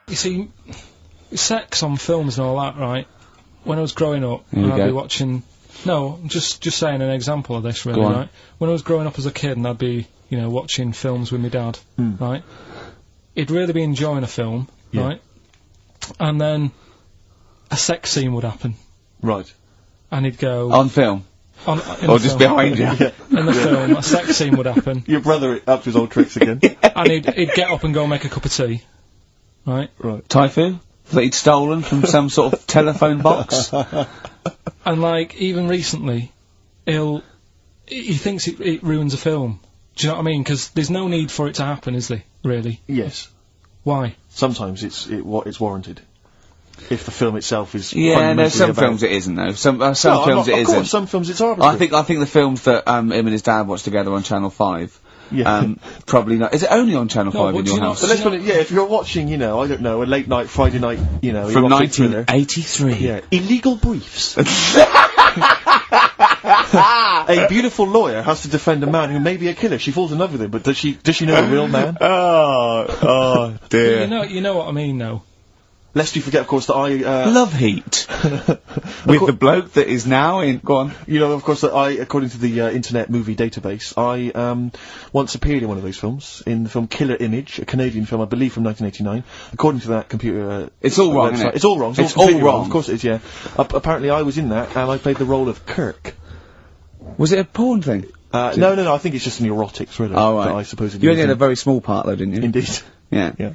You see, sex on films and all that, right? When I was growing up, and I'd be watching... No, just saying an example of this, really, right? When I was growing up as a kid and I'd be, watching films with my dad, right? He'd really be enjoying a film, right? And then a sex scene would happen. Right. And he'd go... On film? Or just behind you? In the film, a sex scene would happen. Your brother up to his old tricks again. And he'd get up and go make a cup of tea. Right? Typhoon? That he'd stolen from some sort of telephone box? And, like, even recently, he thinks it ruins a film. Do you know what I mean? Because there's no need for it to happen, is there? Really? Yes. Why? Sometimes it's warranted. If the film itself is... Yeah, no, some films it isn't, though. Some films it isn't. Of course, some films it's arbitrary. I think the films that, him and his dad watched together on Channel 5... probably not. Is it only on Channel 5 in your house? But let's put it, if you're watching, I don't know, a late night, Friday night, from 1983. Yeah. Illegal Briefs. A beautiful lawyer has to defend a man who may be a killer. She falls in love with him, but does she know the real man? Oh dear. You know what I mean, though. Lest you forget, of course, that I... Love Heat. With the bloke that is now in... Go on. Of course, that according to the Internet Movie Database, I once appeared in one of those films, in the film Killer Image, a Canadian film, I believe, from 1989. According to that computer... it's all wrong, website. isn't it? It's all wrong. It's all wrong. Of course it is, yeah. Apparently I was in that, and I played the role of Kirk. Was it a porn thing? No, I think it's just an erotic thriller. Oh, right. That I suppose you only had a very small part, though, didn't you? Indeed. Yeah. Yeah.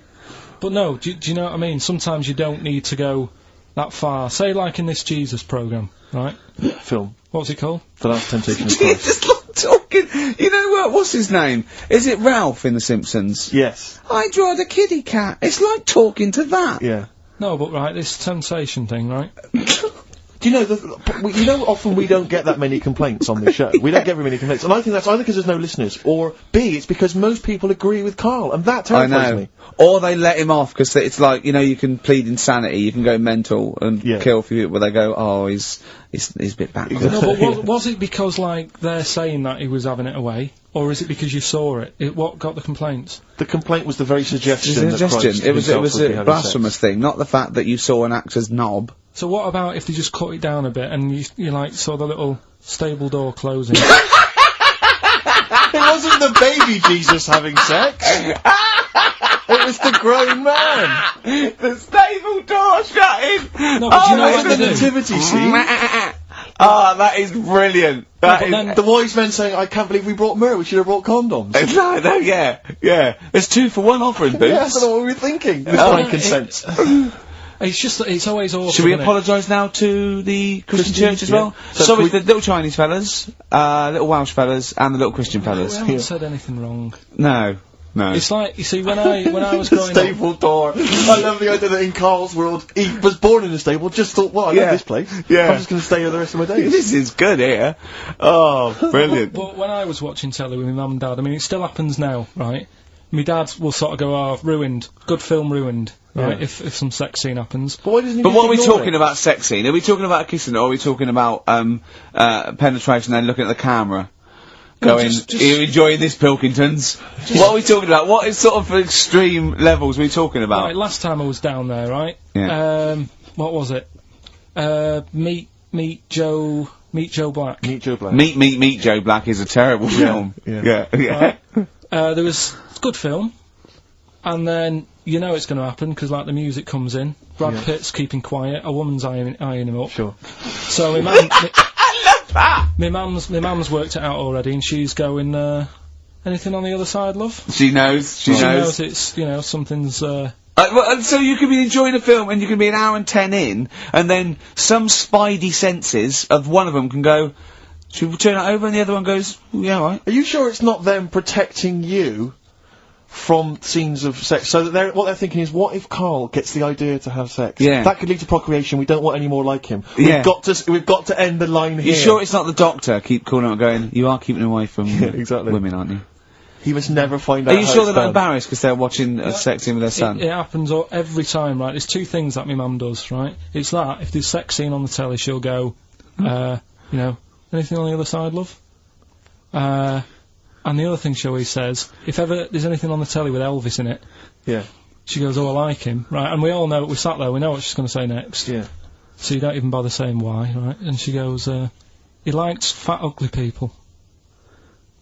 But no, do you know what I mean? Sometimes you don't need to go that far. Say, like in this Jesus programme, right? Film. What's it called? The Last Temptation of Christ. Just not talking. You know what? What's his name? Is it Ralph in The Simpsons? Yes. I draw the kitty cat. It's like talking to that. Yeah. No, but right, this temptation thing, right? Do you know, often we don't get that many complaints on this show. We don't get very many complaints. And I think that's either because there's no listeners, or B, it's because most people agree with Karl, and that terrifies me. Or they let him off, because it's like, you can plead insanity, you can go mental and kill a few people, they go, oh, he's a bit backward. No, but was it because, like, they're saying that he was having it away? Or is it because you saw it? What got the complaints? The complaint was the very suggestion that Christ it was a blasphemous thing, not the fact that you saw an actor's knob. So what about if they just cut it down a bit and you like, saw the little stable door closing? It wasn't the baby Jesus having sex. It was the grown man. The stable door shutting. No, but you know what the nativity scene? That is brilliant. The wise men saying, I can't believe we brought myrrh, we should have brought condoms. No, yeah. There's 2 for 1 offering, Boots. Yeah, I don't know what we were thinking. With frankincense. It's just that it's always awful. Should we apologise now to the Christian Church as well? Sorry, the little Chinese fellas, little Welsh fellas, and the little Christian fellas. We haven't said anything wrong. No. It's like, you see, when I was growing up... Stable door. I love the idea that in Karl's world, he was born in a stable, just thought, well, I love this place. Yeah. I'm just going to stay here the rest of my days. This is good here. Oh, brilliant. But when I was watching telly with my mum and dad, I mean, it still happens now, right? My dad will sort of go, oh, ruined. Good film ruined. Right, if some sex scene happens. But what are we talking about sex scene? Are we talking about kissing, or are we talking about penetration and looking at the camera? Going, are you enjoying this, Pilkingtons? What are we talking about? What is sort of extreme levels are we talking about? Right, last time I was down there, right? Yeah. What was it? Meet Joe Black. Meet Joe Black. Meet Joe Black is a terrible film. Yeah. Right. There was a good film, and then you know it's going to happen because like the music comes in. Brad Pitt's keeping quiet. A woman's eyeing him up. Sure. So my mum. I love that. My mum's worked it out already, and she's going. Anything on the other side, love? She knows. She knows it's something's. So you can be enjoying a film, and you can be an hour and 10 in, and then some spidey senses of one of them can go. Should we turn it over? And the other one goes, yeah, all right. Are you sure it's not them protecting you from scenes of sex? So that what they're thinking is, what if Karl gets the idea to have sex? Yeah. That could lead to procreation. We don't want any more like him. We've got to end the line here. You sure it's not the doctor? Keep calling out, going. You are keeping away from women, aren't you? He must never find out. Are you sure they're not embarrassed because they're watching a sex scene with their son? It happens every time, right? There's 2 things that my mum does, right? It's that if there's sex scene on the telly, she'll go, anything on the other side, love? And the other thing she always says, if ever there's anything on the telly with Elvis in it, She goes, oh, I like him, right? And we all know, we sat there, we know what she's going to say next. Yeah. So you don't even bother saying why, right? And she goes, he liked fat, ugly people.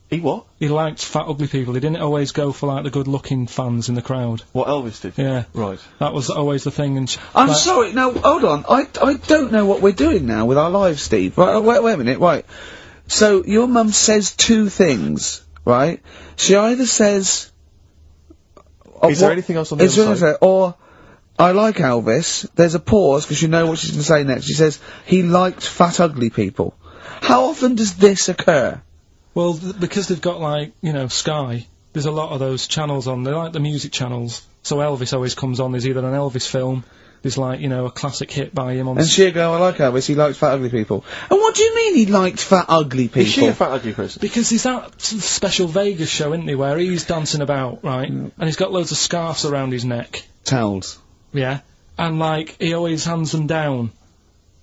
He what? He liked fat, ugly people. He didn't always go for, like, the good-looking fans in the crowd. What Elvis did? Yeah. Right. That was always the thing, and I'm sorry, now, hold on. I don't know what we're doing now with our lives, Steve. Right, wait a minute, right. So, your mum says two things, right? She either says... Is there anything else on the other side? Or, I like Elvis. There's a pause, because you know what she's going to say next. She says, he liked fat, ugly people. How often does this occur? Well, because they've got, like, you know, Sky, there's a lot of those channels on. They're like the music channels. So Elvis always comes on. There's either an Elvis film, there's, like, you know, a classic hit by him on... And she'll go, I like Elvis, he likes fat, ugly people. And what do you mean he liked fat, ugly people? Is she a fat, ugly person? Because there's that special Vegas show, isn't he, where he's dancing about, right? And he's got loads of scarves around his neck. Towels. Yeah. And, like, he always hands them down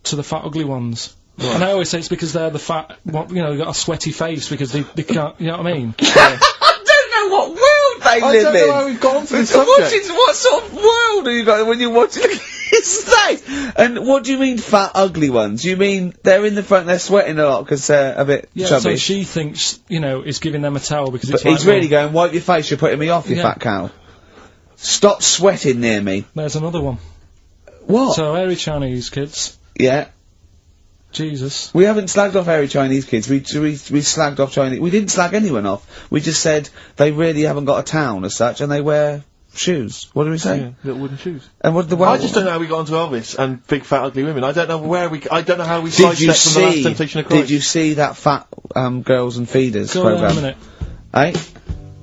to the fat, ugly ones. Right. And I always say it's because they're the fat, you know, they've got a sweaty face because they can't, you know what I mean? Yeah. I don't know what world they live in. I don't know how we've gone to this subject. What sort of world are you got when you're watching his face? And what do you mean fat, ugly ones? You mean they're in the front, they're sweating a lot because they're a bit chubby? So she thinks, you know, is giving them a towel because it's like... But he's really going, wipe your face, you're putting me off, you fat cow. Stop sweating near me. There's another one. What? So, hairy Chinese kids. Yeah. Jesus. We haven't slagged off hairy Chinese kids. We slagged off Chinese... We didn't slag anyone off. We just said they really haven't got a town as such, and they wear shoes. What do we say? Yeah, little wooden shoes. And what the... I just don't know how we got onto Elvis and big fat ugly women. I don't know where we... I don't know how we sidestepped from the Last Temptation of Christ. Did you see that Fat Girls and Feeders programme? Go on a minute. Eh?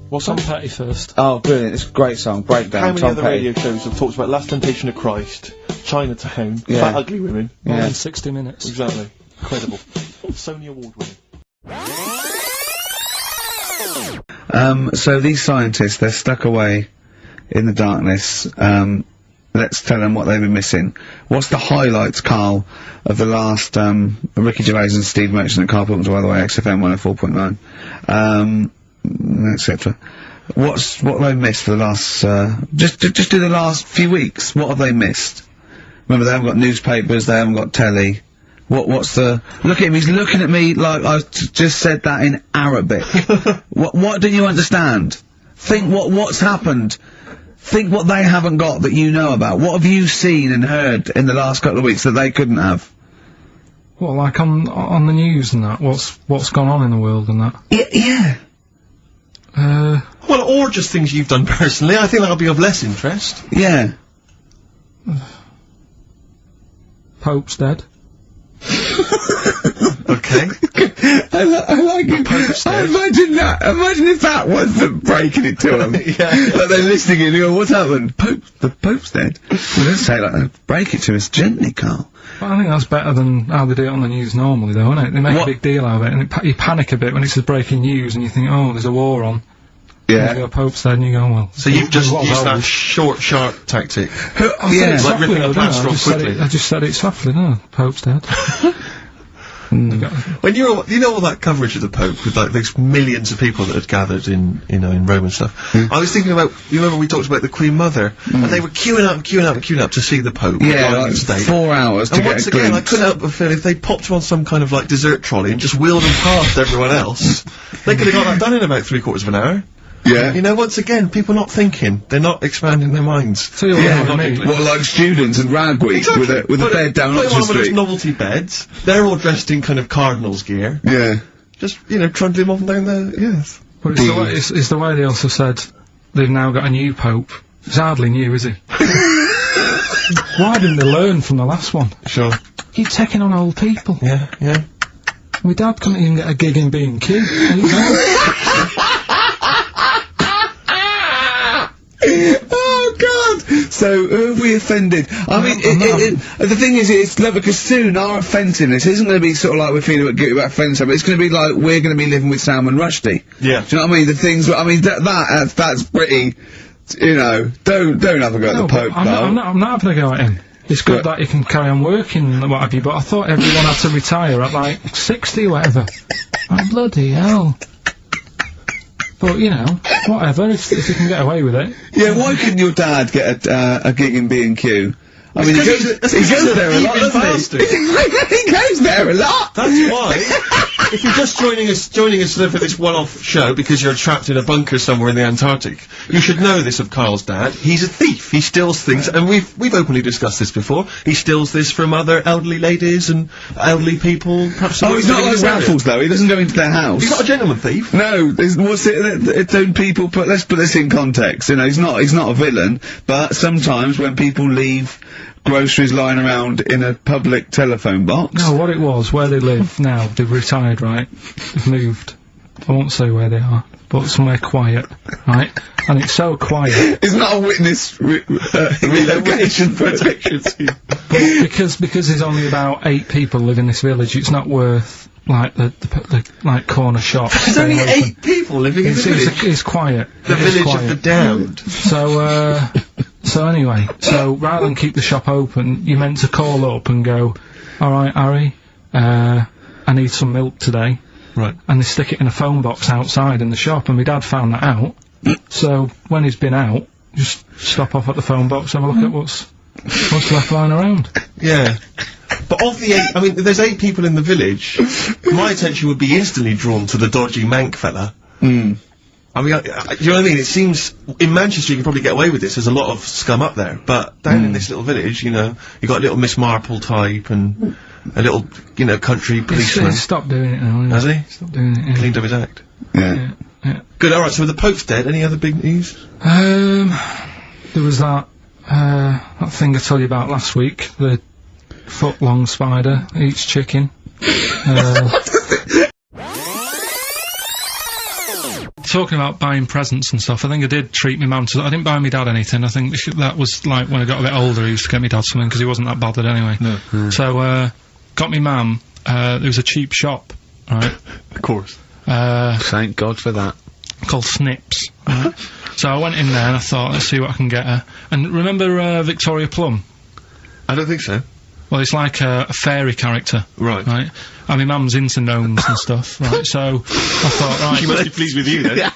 What's Tom Petty first? Oh, brilliant. It's a great song. Breakdown. How many other radio shows have talked about Last Temptation of Christ, Chinatown, fat ugly women? More than 60 minutes. Exactly. Incredible. Sony Award winning. So these scientists, they're stuck away in the darkness. Let's tell them what they've been missing. What's the highlights, Karl, of the last, Ricky Gervais and Steve Merchant and Karl Pilkington, by the way, XFM 104.9, etc. What have they missed for the last, just do the last few weeks? What have they missed? Remember, they haven't got newspapers, they haven't got telly. What's the... Look at him, he's looking at me like I just said that in Arabic. What do you understand? Think what's happened. Think what they haven't got that you know about. What have you seen and heard in the last couple of weeks that they couldn't have? Well, like on the news and that, what's gone on in the world and that? Yeah. Well, or just things you've done personally. I think that'll be of less interest. Yeah. Pope's dead. Okay. I like it. Imagine that. Imagine if that was them breaking it to them. Yeah. Like they're listening and you go, what's happened? The Pope's dead. Well, let's say like that. Break it to us gently, Karl. Well, I think that's better than how they do it on the news normally, though, isn't it? They make a big deal out of it, and you panic a bit when it says breaking news, and you think, oh, there's a war on. Yeah. And you go, Pope's dead, and you go, well... So you've just used that short, sharp tactic. Yeah. Like ripping a plaster off quickly. I just said it softly, no, Pope's dead. When you know all that coverage of the Pope with like those millions of people that had gathered in Rome and stuff. I was thinking about, you remember we talked about the Queen Mother, and they were queuing up to see the Pope. Yeah, like 4 hours to get a glimpse. And once again, I couldn't help but feel if they popped him on some kind of like dessert trolley and just wheeled him past everyone else, they could have got that done in about 3/4 of an hour. Yeah. You know, once again, people not thinking. They're not expanding their minds. So well, like students and rag week with a bed down Oxford Street. One of those novelty beds. They're all dressed in kind of cardinals gear. Yeah. Just, trundling off and down there, yes. But it's the way they also said they've now got a new pope. He's hardly new, is he? Why didn't they learn from the last one? Sure. Keep taking on old people. Yeah, yeah. My dad couldn't even get a gig in B&Q. Oh God! So who have we offended? I mean, the thing is, it's because soon our offensiveness isn't going to be sort of like we're feeling a bit guilty about offending somebody. It's going to be like we're going to be living with Salman Rushdie. Yeah. Do you know what I mean? The things. I mean, that's pretty. Don't have a go at the Pope. I'm not having a go at him. It's good that he can carry on working and what have you, but I thought everyone had to retire at like 60 or whatever. Oh, bloody hell. But, you know, whatever, if you can get away with it. Yeah, why couldn't your dad get a gig in B&Q? I mean, he goes there a lot, doesn't he? He goes there a lot! That's why. If you're just joining us for this one-off show because you're trapped in a bunker somewhere in the Antarctic, you should know this of Karl's dad. He's a thief. He steals things, and we've openly discussed this before. He steals this from other elderly ladies and elderly people. Perhaps he's not like Raffles, though. He doesn't go into their house. He's not a gentleman thief. No, what's it? People let's put this in context. You know, he's not a villain, but sometimes when people leave groceries lying around in a public telephone box. No, what it was, where they live now, they've retired, right? They've moved. I won't say where they are, but somewhere quiet, right? And it's so quiet. It's not a witness relocation protection scheme. But because there's only about 8 people live in this village, it's not worth, like, the like, corner shop. There's only 8 people living in the village? It's quiet. The village of the damned. So anyway, rather than keep the shop open, you're meant to call up and go, alright, Harry, I need some milk today. Right. And they stick it in a phone box outside in the shop, and my dad found that out. So when he's been out, just stop off at the phone box, have a look at what's left lying around. Yeah. But of the 8, I mean, there's 8 people in the village, my attention would be instantly drawn to the dodgy Manc fella. I mean, you know what I mean? It seems, in Manchester you can probably get away with this, there's a lot of scum up there, but down in this little village, you know, you got a little Miss Marple type, and a little, you know, country policeman. He's stopped doing it now, has he? Stopped doing it, yeah. Cleaned up his act. Yeah. Good, alright, so the Pope's dead, any other big news? There was that thing I told you about last week, the foot-long spider eats chicken. Talking about buying presents and stuff, I think I did treat my mum to. I didn't buy my dad anything. I think that was like when I got a bit older, I used to get my dad something because he wasn't that bothered anyway. No. So, got me mum. There was a cheap shop, right? Of course. Thank God for that. Called Snips. Right? So I went in there and I thought, let's see what I can get her. And remember Victoria Plum? I don't think so. Well, it's like a fairy character. Right. Right? And my mum's into gnomes and stuff, right? So, I thought, right... She must be pleased with you, then.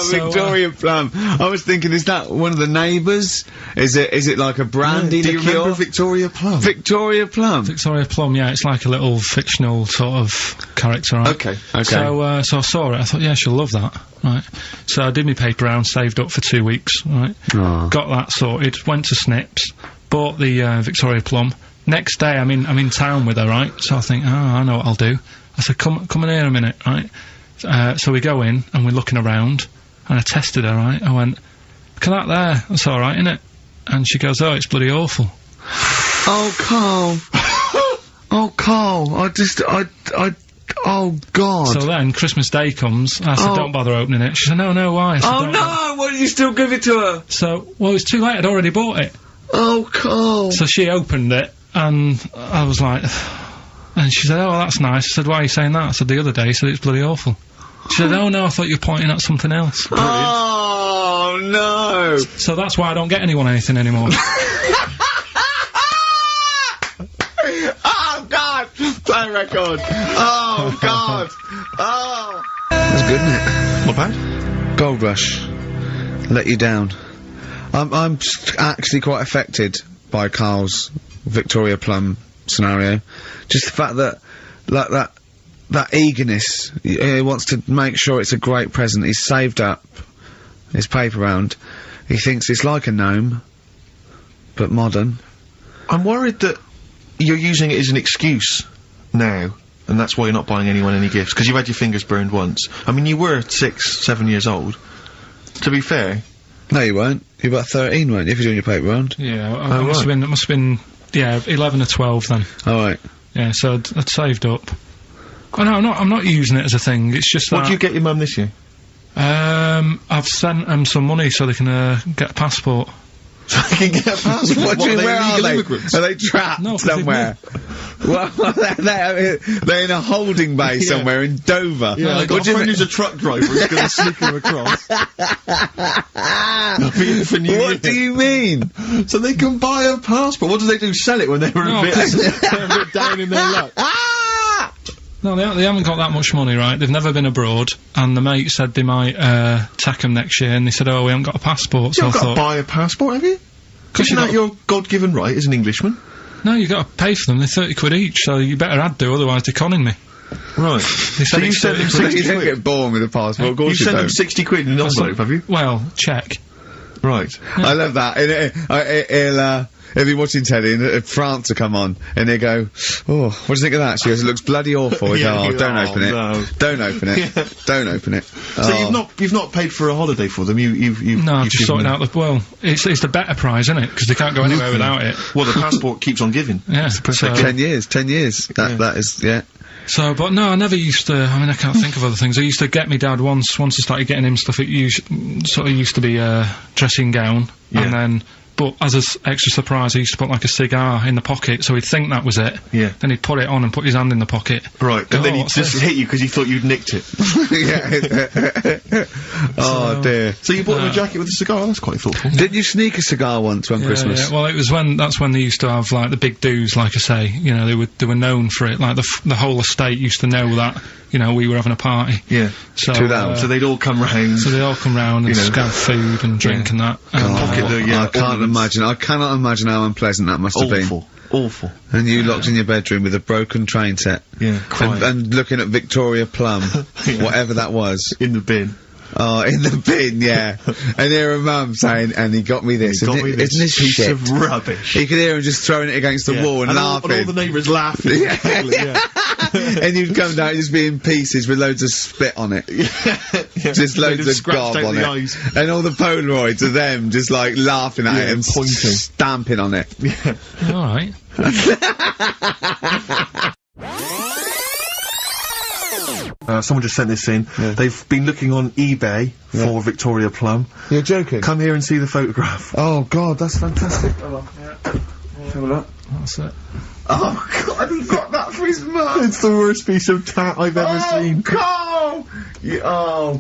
Victoria Plum. I was thinking, is that one of the neighbours? Is it like a brandy liqueur? Do you remember Victoria Plum? Victoria Plum? Victoria Plum, yeah, it's like a little fictional sort of character, right? Okay. So I saw it, I thought, yeah, she'll love that, right? So I did my paper round, saved up for 2 weeks, right? Aww. Got that sorted, went to Snips, bought the Victoria Plum. Next day, I'm in town with her, right? So I think, I know what I'll do. I said, come in here a minute, right? So we go in, and we're looking around, and I tested her, right? I went, look at that there, that's alright, innit? And she goes, oh, it's bloody awful. Oh, Karl. Oh, Karl, oh, God. So then, Christmas Day comes, I said, don't bother opening it. She said, no, why? I said, oh, no, why did you still give it to her? So, well, it's too late, I'd already bought it. Oh, Karl. So she opened it, and I was like, and she said, oh, that's nice. I said, why are you saying that? I said, the other day, you said it's bloody awful. She said, oh, no, I thought you were pointing at something else. Brilliant. Oh, no. So that's why I don't get anyone anything anymore. Oh, God. Play record. Oh, God. Oh. That's good, isn't it? Not bad. Gold Rush. Let you down. I'm actually quite affected by Karl's Victoria Plum scenario. Just the fact that, like, that eagerness, he wants to make sure it's a great present. He's saved up his paper round. He thinks it's like a gnome, but modern. I'm worried that you're using it as an excuse now, and that's why you're not buying anyone any gifts, because you've had your fingers burned once. I mean, you were 6, 7 years old. To be fair. No, you weren't. You were about 13, weren't you, if you're doing your paper round? Yeah, it must have been, yeah, 11 or 12 then. Alright. Yeah, so I'd saved up. Oh no, I'm not using it as a thing, it's just What do you get your mum this year? I've sent them some money so they can, get a passport. So they can get a passport? What do you mean, where are they? Immigrants? Are they trapped somewhere? Well, they're in a holding bay somewhere in Dover. Yeah, I got a friend who's a truck driver who's going to sneak them across. What do you mean? So they can buy a passport. What do they do? Sell it when they were a bit down in their luck? No, they haven't got that much money, right? They've never been abroad, and the mate said they might take them next year, and they said, "Oh, we haven't got a passport." So You've got to buy a passport, have you? Isn't that your God-given right as an Englishman? No, you've got to pay for them. They're 30 quid each, so you better do, otherwise they're conning me. Right. So you sent them 60 quid? You don't get born with a passport, of course you sent them 60 quid in an envelope, have you? Well, check. Right. Yeah. I love that. He'll be watching telly and France will come on and he'll go, "Oh, what do you think of that?" She goes, "It looks bloody awful." Don't open it. No. Don't open it. Don't open it. So you've not paid for a holiday for them. No, I've just sorted out it's the better prize, isn't it? Because they can't go anywhere without it. Well, the passport keeps on giving. Yeah. So 10 years. That is, yeah. So, but no, I never used to, I can't think of other things. I used to get me dad once I started getting him stuff, it sort of used to be a dressing gown, and then, but as an extra surprise, I used to put like a cigar in the pocket, so he'd think that was it. Yeah. Then he'd put it on and put his hand in the pocket. Right, and then he'd just hit you because he thought you'd nicked it. Oh dear. So you bought him a jacket with a cigar? That's quite thoughtful. Did you sneak a cigar once one Christmas? Yeah, well, that's when they used to have, like, the big do's, like I say. You know, they were known for it. Like, the whole estate used to know that, you know, we were having a party. Yeah. So, so they'd all come round. So they'd all come round and have food and drink and that. I cannot imagine how unpleasant that must have been. Awful. And you locked in your bedroom with a broken train set. Yeah, crying. And looking at Victoria Plum, whatever that was. In the bin. Oh, in the bin, yeah. And hear a mum saying, "And he got me this." Isn't this piece shit? Of rubbish. You could hear him just throwing it against the wall and laughing. And all the neighbours laughing. And you'd come down just be in pieces with loads of spit on it. Just loads of gob on it. Eyes. And all the Polaroids of them just like laughing at it and pointing. Stamping on it. Yeah. Alright. Someone just sent this in. Yeah. They've been looking on eBay for Victoria Plum. You're joking? Come here and see the photograph. Oh God, that's fantastic. Have a look. That's it. Oh God, he got that for his mum. It's the worst piece of tat I've ever seen. Carl!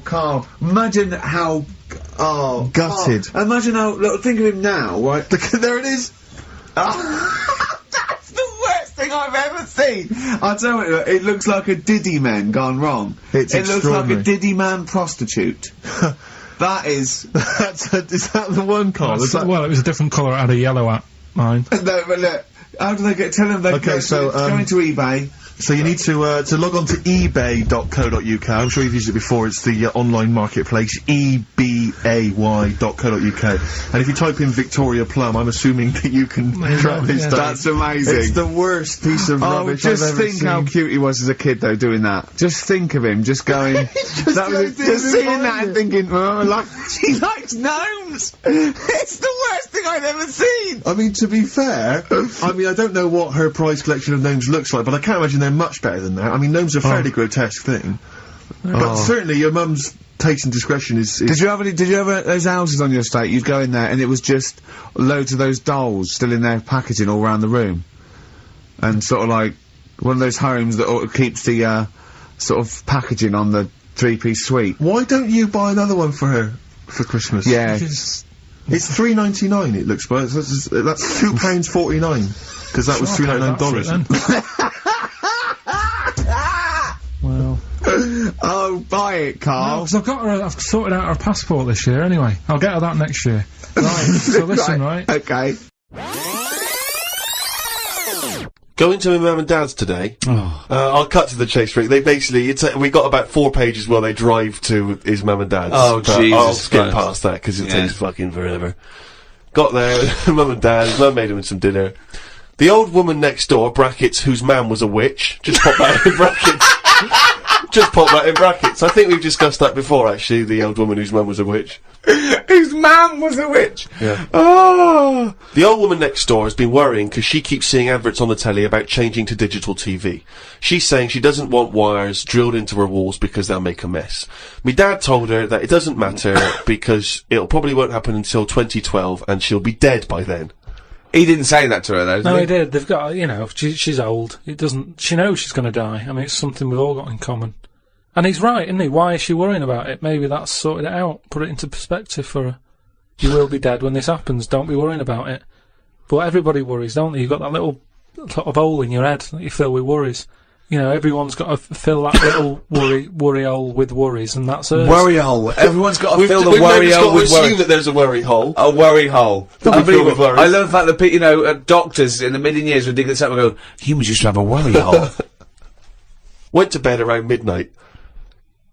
Carl. Imagine how... Oh, gutted. Carl. Imagine how... Look, think of him now, right? There it is. That's the worst thing I've ever seen. I'll tell you, it looks like a Diddy man gone wrong. It looks like a Diddy man prostitute. That is... is that the one, Carl? Well, it was a different colour. It had a yellow at mine. No, but look, how do they get... Tell them they go into eBay. So you need to log on to ebay.co.uk. I'm sure you've used it before. It's the online marketplace, ebay.co.uk. And if you type in Victoria Plum, I'm assuming that you can track this down. That's amazing. It's the worst piece of rubbish I've ever seen. Just think how cute he was as a kid, though, doing that. Just think of him, just going... just seeing that and thinking, oh, he likes gnomes! It's the worst thing I've ever seen! I mean, to be fair, I don't know what her prize collection of gnomes looks like, but I can't imagine they're much better than that. I mean, gnomes are a fairly grotesque thing. But certainly your mum's taste and discretion is... Did you have those houses on your estate? You'd go in there and it was just loads of those dolls still in their packaging all around the room. And sort of like one of those homes that keeps the sort of packaging on the three-piece suite. Why don't you buy another one for her for Christmas? Yeah. It's $3.99 it looks, but that's £2.49. Because that was $3.99. Well. Oh, buy it, Carl. No, because I've sorted out her passport this year anyway. I'll get her that next year. Right, so listen, right? Okay. Going to my mum and dad's today. I'll cut to the chase, Rick. They basically, we got about 4 pages where they drive to his mum and dad's. Oh, Jesus I'll skip Christ. past that because it takes fucking forever. Got there, mum and dad, his mum made him some dinner. The old woman next door, brackets, whose man was a witch. Just pop that in brackets. Just pop that in brackets. I think we've discussed that before, actually, the old woman whose man was a witch. Whose man was a witch? Yeah. Oh! The old woman next door has been worrying because she keeps seeing adverts on the telly about changing to digital TV. She's saying she doesn't want wires drilled into her walls because they'll make a mess. Me dad told her that it doesn't matter because it'll probably won't happen until 2012 and she'll be dead by then. He didn't say that to her, though, did he? No, he did. They've got, you know, she's old. She knows she's going to die. I mean, it's something we've all got in common. And he's right, isn't he? Why is she worrying about it? Maybe that's sorted it out. Put it into perspective for her. You will be dead when this happens. Don't be worrying about it. But everybody worries, don't they? You've got that little sort of hole in your head that you fill with worries. You know, everyone's got to fill that little worry hole with worries, and that's us. Worry hole. Everyone's got to fill the worry hole with worry. Assume that there's a worry hole. A worry hole. Unbelievable. I love the fact that, you know, doctors in the million years would dig this up and go, humans used to have a worry hole. Went to bed around midnight.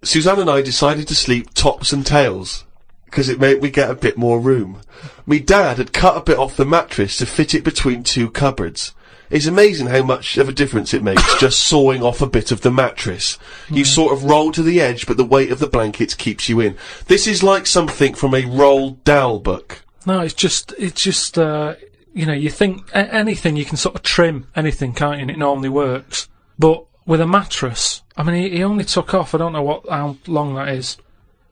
Suzanne and I decided to sleep tops and tails, because it made me get a bit more room. Me dad had cut a bit off the mattress to fit it between two cupboards. It's amazing how much of a difference it makes just sawing off a bit of the mattress. You sort of roll to the edge, but the weight of the blankets keeps you in. This is like something from a Roald Dahl book. No, it's just, you know, you think anything, you can sort of trim anything, can't you, and it normally works. But with a mattress, I mean, he only took off, I don't know how long that is,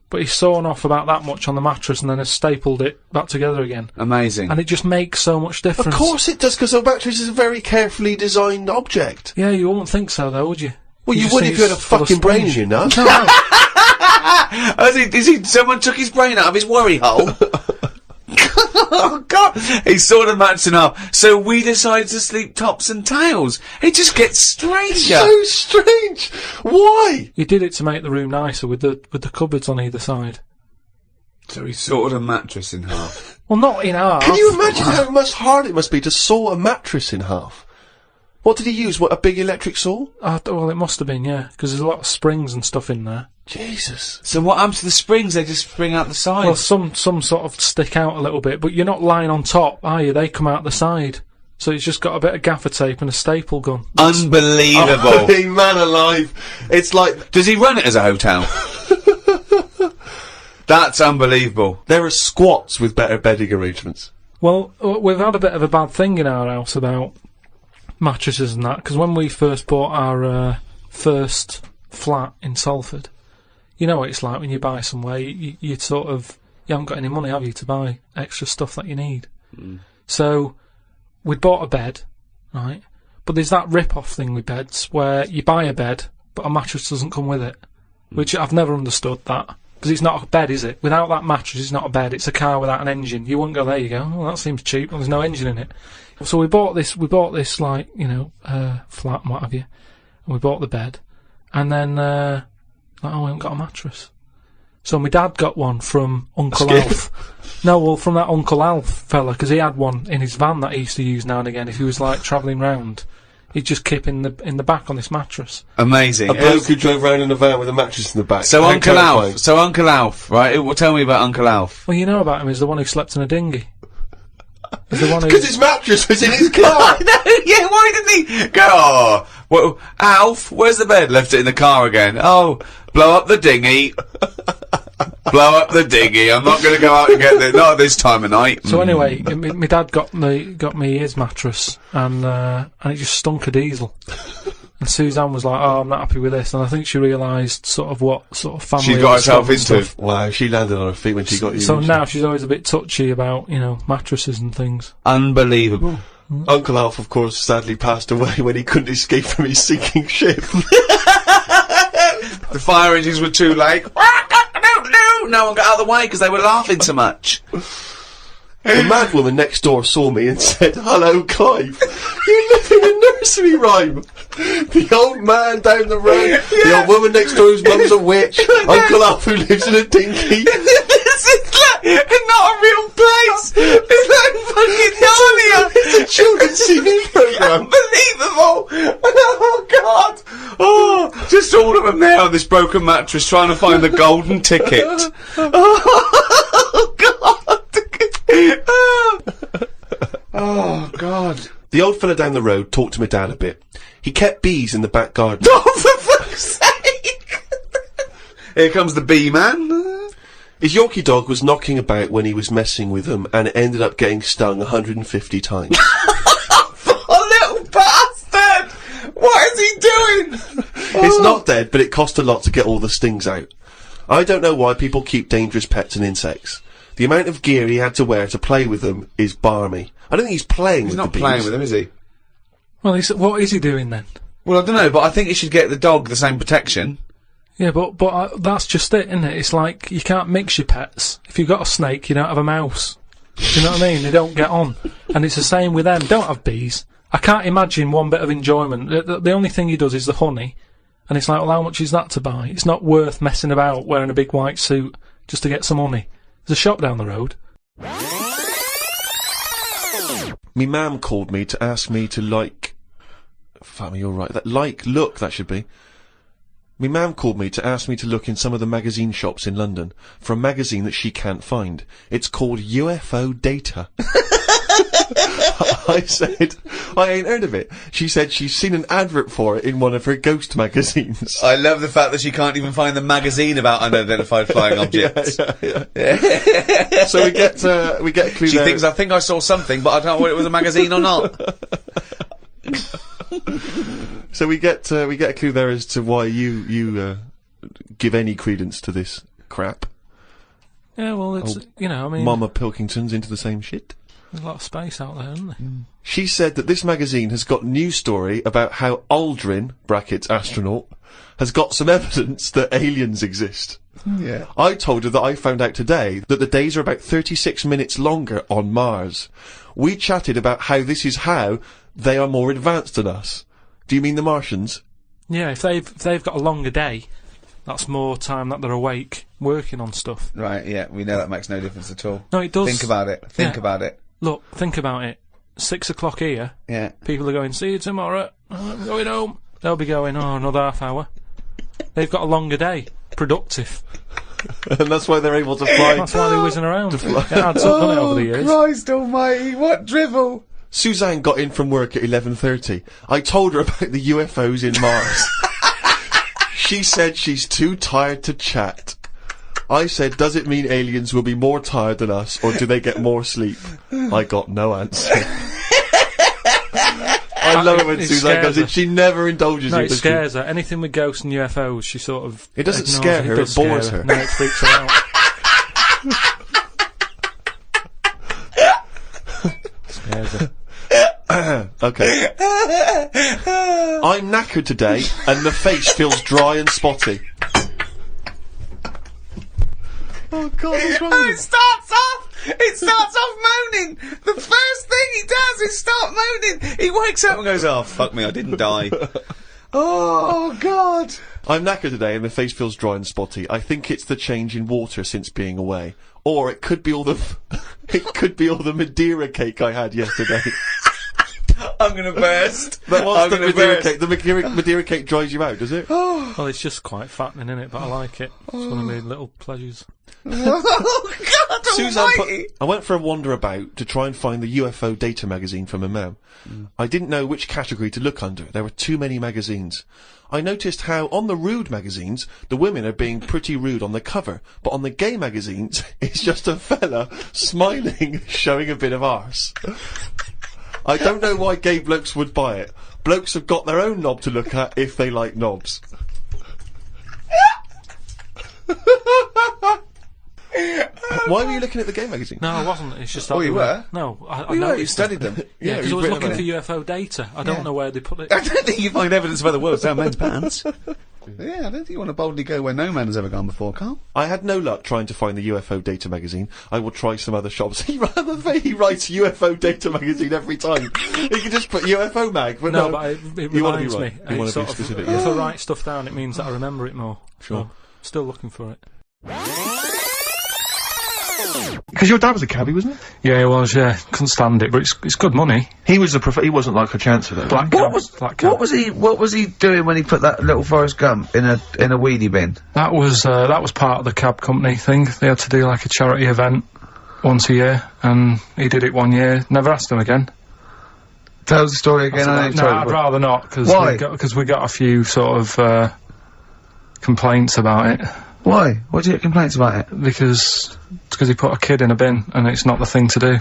but he's sawn off about that much on the mattress and then has stapled it back together again. Amazing. And it just makes so much difference. Of course it does, because a mattress is a very carefully designed object. Yeah, you wouldn't think so, though, would you? Well, you would if you had a fucking brain in your nut. Someone took his brain out of his worry hole? Oh, God. He sawed the mattress in half. So we decided to sleep tops and tails. It just gets stranger. So strange. Why? You did it to make the room nicer with the cupboards on either side. So he sawed a mattress in half. Well, not in half. Can you imagine how much hard it must be to saw a mattress in half? What did he use? What, a big electric saw? Well, it must have been, yeah, because there's a lot of springs and stuff in there. Jesus. So what happens to the springs? They just spring out the side? Well, some sort of stick out a little bit, but you're not lying on top, are you? They come out the side. So it's just got a bit of gaffer tape and a staple gun. Unbelievable. Oh, hey, man alive. It's like... Does he run it as a hotel? That's unbelievable. There are squats with better bedding arrangements. Well, we've had a bit of a bad thing in our house about mattresses and that, because when we first bought our first flat in Salford, you know what it's like when you buy somewhere, you sort of, you haven't got any money, have you, to buy extra stuff that you need. So, we'd bought a bed, right, but there's that rip-off thing with beds, where you buy a bed, but a mattress doesn't come with it, which I've never understood that, because it's not a bed, is it? Without that mattress, it's not a bed, it's a car without an engine. You wouldn't go, there you go, oh, that seems cheap, well, there's no engine in it. So we bought this, like, you know, flat and what have you, and we bought the bed, and then, we haven't got a mattress. So my dad got one from Uncle Alf. No, well, from that Uncle Alf fella, because he had one in his van that he used to use now and again. If he was, like, travelling round, he'd just keep in the back on this mattress. Amazing. A bloke who drove round in a van with a mattress in the back. So Uncle Alf, right? Well, tell me about Uncle Alf. Well, you know about him, he's the one who slept in a dinghy. Because his mattress was in his car. I know, yeah, why didn't he go, oh, well, Alf, where's the bed? Left it in the car again. Oh, blow up the dinghy. Blow up the dinghy. I'm not going to go out and get it. Not this time of night. So anyway, my dad got me his mattress, and it just stunk of diesel. And Suzanne was like, oh, I'm not happy with this, and I think she realised sort of what sort of family she got herself into. Wow, she landed on her feet when she got you. So now she's always a bit touchy about, you know, mattresses and things. Unbelievable. Uncle Alf, of course, sadly passed away when he couldn't escape from his sinking ship. The fire engines were too late. No one got out of the way because they were laughing so much. The mad woman next door saw me and said, hello, Clive. You live in a nursery rhyme. The old man down the road, the old woman next door whose mum's a witch, Uncle Alf who lives in a dinghy. This is like not a real place. It's like fucking Narnia. It's a children's TV programme. Unbelievable. Oh, God. Oh, just all of them there on this broken mattress trying to find the golden ticket. Oh, God. Oh, God. The old fella down the road talked to my dad a bit. He kept bees in the back garden. Oh, for fuck's sake! Here comes the bee man. His Yorkie dog was knocking about when he was messing with them, and it ended up getting stung 150 times. Oh, little bastard! What is he doing? It's not dead, but it cost a lot to get all the stings out. I don't know why people keep dangerous pets and insects. The amount of gear he had to wear to play with them is barmy. I don't think he's playing with the bees. He's not playing with them, is he? Well, what is he doing then? Well, I don't know, but I think he should get the dog the same protection. Yeah, but that's just it, isn't it? It's like, you can't mix your pets. If you've got a snake, you don't have a mouse. Do you know what I mean? They don't get on. And it's the same with them. Don't have bees. I can't imagine one bit of enjoyment. The only thing he does is the honey, and it's like, well, how much is that to buy? It's not worth messing about wearing a big white suit just to get some honey. There's a shop down the road. Me mam called me to ask me to like... Fuck me, you're right. Look, that should be. Me mam called me to ask me to look in some of the magazine shops in London for a magazine that she can't find. It's called UFO Data. I said, I ain't heard of it. She said she's seen an advert for it in one of her ghost magazines. I love the fact that she can't even find the magazine about unidentified flying objects. Yeah. So we get a clue. She thinks, I think I saw something, but I don't know whether it was a magazine or not. So we get a clue there as to why you give any credence to this crap. Yeah, well, it's, you know, I mean... Mama Pilkington's into the same shit. There's a lot of space out there, isn't there? She said that this magazine has got news story about how Aldrin, brackets astronaut, has got some evidence that aliens exist. Yeah. I told her that I found out today that the days are about 36 minutes longer on Mars. We chatted about how this is how they are more advanced than us. Do you mean the Martians? Yeah, if they've got a longer day, that's more time that they're awake, working on stuff. Right, yeah, we know that makes no difference at all. No, it does. Think about it. Think about it. Look, think about it. 6 o'clock here. Yeah. People are going, see you tomorrow. I'm going home. They'll be going, oh, another half hour. They've got a longer day. Productive. And that's why they're able to fly. That's why they're whizzing around. It adds up, doesn't it, over the years? Christ almighty, what drivel! Suzanne got in from work at 11:30. I told her about the UFOs in Mars. She said she's too tired to chat. I said, does it mean aliens will be more tired than us, or do they get more sleep? I got no answer. I love it when Suzanne goes in. She never indulges you. No, it scares her. Anything with ghosts and UFOs, she sort of... It doesn't scare her, it bores her. No, it freaks her out. Scares her. Okay. I'm knackered today, and the face feels dry and spotty. Oh God, what's wrong with It starts off moaning. The first thing he does is start moaning. He wakes up and goes, oh, fuck me, I didn't die. Oh, God. I'm knackered today and the face feels dry and spotty. I think it's the change in water since being away. Or it could be all the... it could be all the Madeira cake I had yesterday. I'm gonna burst. But what's the Madeira cake? The Madeira cake dries you out, does it? Well, it's just quite fattening, innit? But I like it. It's one of my little pleasures. Oh, God almighty! I went for a wander about to try and find the UFO Data magazine from my mum. I didn't know which category to look under. There were too many magazines. I noticed how on the rude magazines, the women are being pretty rude on the cover, but on the gay magazines, it's just a fella smiling, showing a bit of arse. I don't know why gay blokes would buy it. Blokes have got their own knob to look at if they like knobs. Why were you looking at the gay magazine? No, I wasn't. It's just... Oh, you were? No, I You noticed studied them. Yeah, because I was looking for UFO data. I don't know where they put it. I don't think you find evidence of other worlds down men's pants. Yeah, I don't think you want to boldly go where no man has ever gone before, Karl. I had no luck trying to find the UFO Data magazine. I will try some other shops. He writes UFO Data magazine every time. He can just put UFO mag, but no, but it reminds me. You want to be specific. If I write stuff down, it means that I remember it more. Sure. So, still looking for it. Because your dad was a cabbie, wasn't he? Yeah, he was. Yeah, couldn't stand it, but it's good money. He was he wasn't like a chancer though. What was he doing when he put that little Forrest Gump in a weedy bin? That was part of the cab company thing. They had to do like a charity event once a year, and he did it one year. Never asked him again. Tell us the story again. No, I'd rather not, because we got a few sort of complaints about it. Why? What did you get complaints about it? Because he put a kid in a bin, and it's not the thing to do.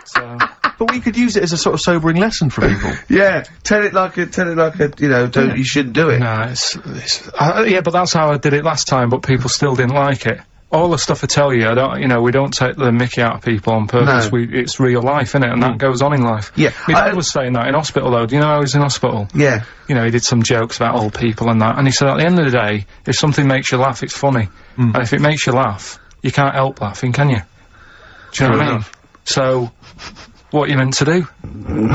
So. But we could use it as a sort of sobering lesson for people. Yeah, tell it like a, you know, you shouldn't do it. No, yeah, but that's how I did it last time, but people still didn't like it. All the stuff I tell you, we don't take the mickey out of people on purpose. No. It's real life, innit? And that goes on in life. Yeah. My dad was saying that in hospital, though. Do you know how he was in hospital? Yeah. You know, he did some jokes about old people and that. And he said, at the end of the day, if something makes you laugh, it's funny. And if it makes you laugh, you can't help laughing, can you? Do you know what I mean? So, what you're meant to do. And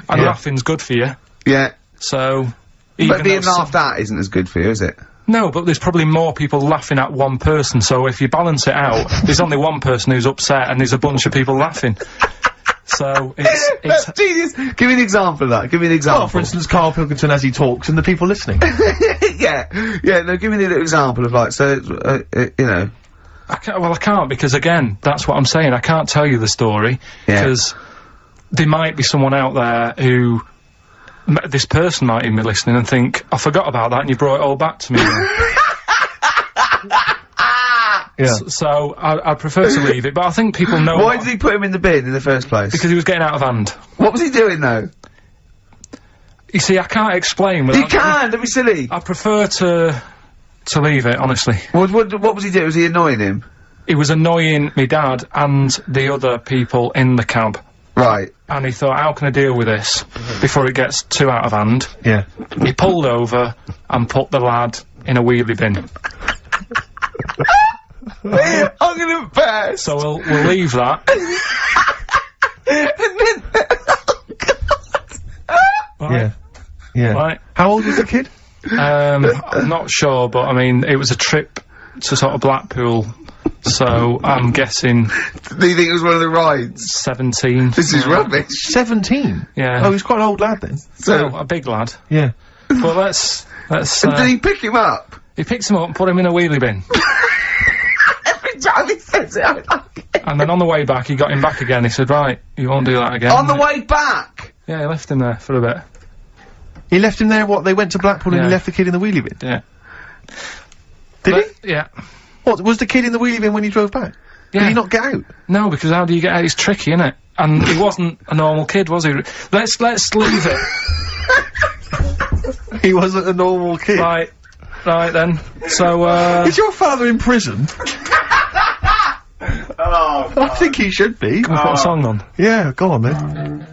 laughing's good for you. Yeah. So... But being laughed at isn't as good for you, is it? No, but there's probably more people laughing at one person, so if you balance it out, there's only one person who's upset and there's a bunch of people laughing. So, it's... Genius! Give me an example of that, give me an example. Well, for instance, Karl Pilkington as he talks and the people listening. Yeah, no, give me an example of, like, so, you know... I can't, because again, that's what I'm saying, I can't tell you the story, because there might be someone out there who... This person might even be listening and think, I forgot about that and you brought it all back to me. So, I prefer to leave it, but I think people know... Why did he put him in the bin in the first place? Because he was getting out of hand. What was he doing, though? You see, I can't explain without... You can! Don't be silly! I prefer to leave it, honestly. What was he doing? Was he annoying him? He was annoying me dad and the other people in the cab. Right. And he thought, how can I deal with this before it gets too out of hand? Yeah. He pulled over and put the lad in a wheelie bin. I'm gonna burst! So we'll leave that. Right. Yeah. Right. How old was the kid? I'm not sure, but I mean, it was a trip to sort of Blackpool. So, I'm guessing... Do you think it was one of the rides? 17. This is rubbish. 17? Yeah. Oh, he's quite an old lad then. So, a big lad. Yeah. But let's... Did he pick him up? He picks him up and put him in a wheelie bin. Every time he says it, I like it. And then on the way back, he got him back again. He said, right, you won't do that again. On the way back? Yeah, he left him there for a bit. He left him there, what, they went to Blackpool and he left the kid in the wheelie bin? Yeah. Did he? Yeah. What, was the kid in the wheelie bin when he drove back? Yeah. Did he not get out? No, because how do you get out? It's tricky, innit? And he wasn't a normal kid, was he? Let's leave it. He wasn't a normal kid. Right then. So, Is your father in prison? Oh, I think he should be. Can we put a song on? Yeah, go on then.